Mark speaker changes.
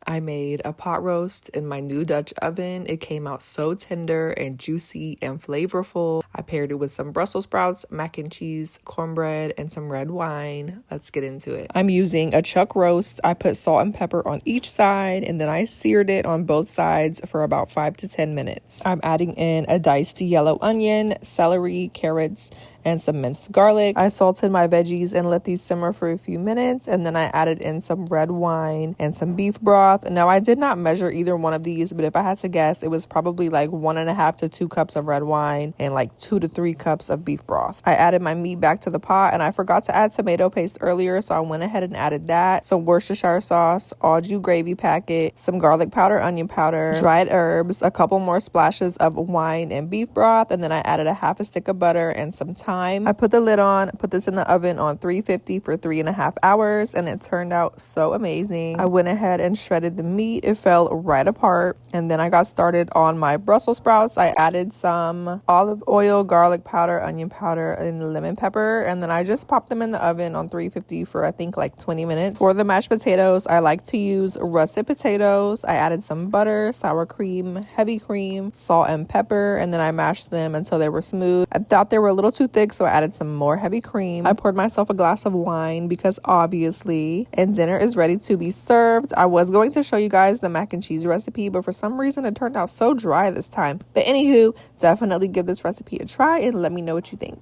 Speaker 1: I made a pot roast in my new Dutch oven. It came out so tender and juicy and flavorful. I paired it with some Brussels sprouts, mac and cheese, cornbread, and some red wine. Let's get into it. I'm using a chuck roast. I put salt and pepper on each side, and then I seared it on both sides for about 5 to 10 minutes. I'm adding in a diced yellow onion, celery, carrots, and some minced garlic. I salted my veggies and let these simmer for a few minutes, and then I added in some red wine and some beef broth. Now, I did not measure either one of these, but if I had to guess, it was probably like 1.5 to 2 cups of red wine and like 2 to 3 cups of beef broth. I added my meat back to the pot, and I forgot to add tomato paste earlier, so I went ahead and added that, some Worcestershire sauce, au jus gravy packet, some garlic powder, onion powder, dried herbs, a couple more splashes of wine and beef broth, and then I added a half a stick of butter and some thyme. I put the lid on, put this in the oven on 350 for 3.5 hours, and it turned out so amazing. I went ahead and shredded the meat. It fell right apart, and then I got started on my Brussels sprouts. I added some olive oil, garlic powder, onion powder, and lemon pepper, and then I just popped them in the oven on 350 for I think like 20 minutes. For the mashed potatoes, I like to use russet potatoes. I added some butter, sour cream, heavy cream, salt, and pepper, and then I mashed them until they were smooth. I thought they were a little too thick, so I added some more heavy cream. I poured myself a glass of wine because obviously, and dinner is ready to be served. I was going to show you guys the mac and cheese recipe, but for some reason it turned out so dry this time. But anywho, definitely give this recipe a try and let me know what you think.